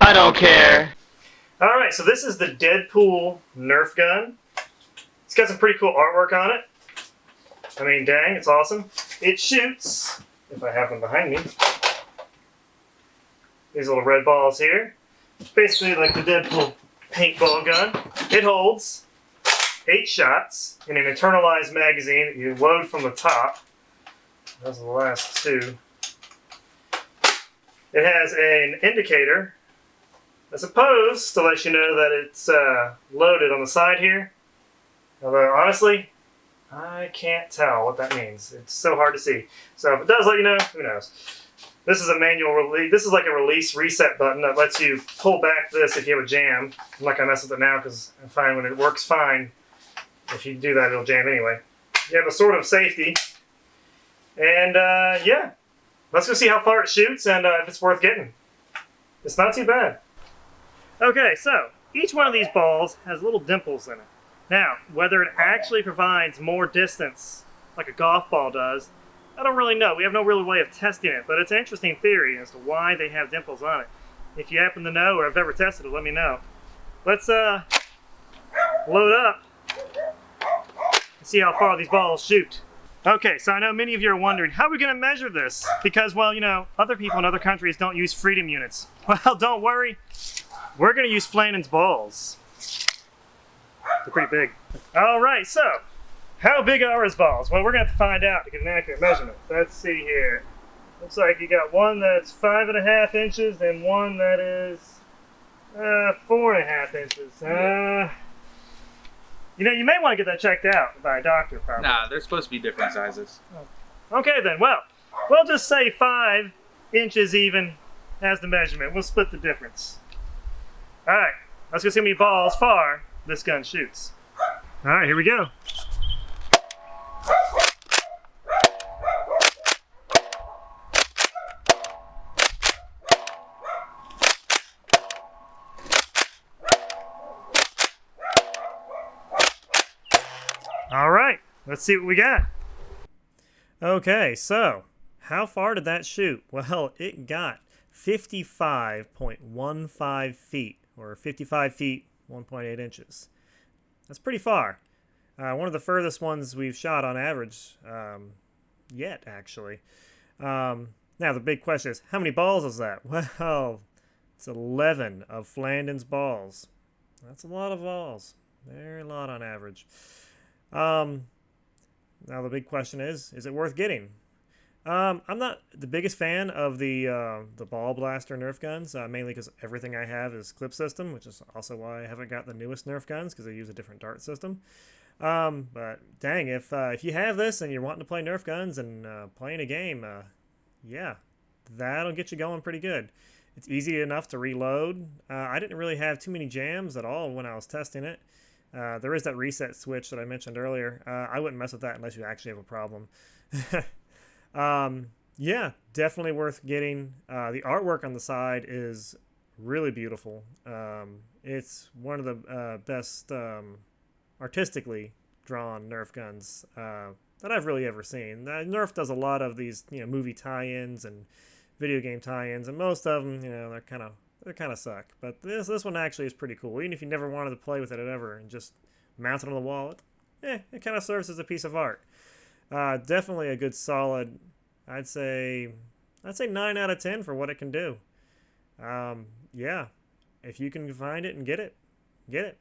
I don't care. Alright, so this is the Deadpool Nerf gun. It's got some pretty cool artwork on it. I mean, dang, it's awesome. It shoots, if I have them behind me, these little red balls here. Basically like the Deadpool paintball gun. It holds 8 shots in an internalized magazine that you load from the top. Those are the last 2. It has an indicator, I suppose, to let you know that it's loaded on the side here. Although, honestly, I can't tell what that means. It's so hard to see. So if it does let you know, who knows. This is a manual release. This is like a release reset button that lets you pull back this if you have a jam. I'm not going to mess with it now because I find when it works fine, if you do that, it'll jam anyway. You have a sort of safety. And, yeah. Let's go see how far it shoots and if it's worth getting. It's not too bad. Okay, so each one of these balls has little dimples in it. Now, whether it actually provides more distance, like a golf ball does, I don't really know. We have no real way of testing it, but it's an interesting theory as to why they have dimples on it. If you happen to know or have ever tested it, let me know. Let's load up and see how far these balls shoot. Okay, so I know many of you are wondering, how are we going to measure this? Because, well, you know, other people in other countries don't use freedom units. Well, don't worry. We're going to use Flandin's balls. They're pretty big. All right, so how big are his balls? Well, we're going to have to find out to get an accurate measurement. Let's see here. Looks like you got one that's 5.5 inches and one that is 4.5 inches. You know, you may want to get that checked out by a doctor, probably. Nah, they're supposed to be different sizes. Okay, then. Well, we'll just say 5 inches even as the measurement. We'll split the difference. All right, let's go see how many balls far this gun shoots. All right, here we go. All right, let's see what we got. Okay, so how far did that shoot? Well, it got 55.15 feet, or 55 feet, 1.8 inches. That's pretty far. One of the furthest ones we've shot on average yet, actually. Now, the big question is, how many balls is that? Well, it's 11 of Flandin's balls. That's a lot of balls. Very lot on average. Now, the big question is it worth getting? I'm not the biggest fan of the ball blaster Nerf guns, mainly because everything I have is clip system, which is also why I haven't got the newest Nerf guns, because they use a different dart system. But dang, if you have this and you're wanting to play Nerf guns and playing a game, yeah, that'll get you going pretty good. It's easy enough to reload. I didn't really have too many jams at all when I was testing it. There is that reset switch that I mentioned earlier. I wouldn't mess with that unless you actually have a problem. Yeah, definitely worth getting. The artwork on the side is really beautiful. It's one of the best artistically drawn Nerf guns that I've really ever seen. Nerf does a lot of these, movie tie-ins and video game tie-ins, and most of them, they kind of suck. But this one actually is pretty cool. Even if you never wanted to play with it ever and just mount it on the wall, it kind of serves as a piece of art. Definitely a good solid, I'd say 9 out of 10 for what it can do. Yeah, if you can find it and get it, get it.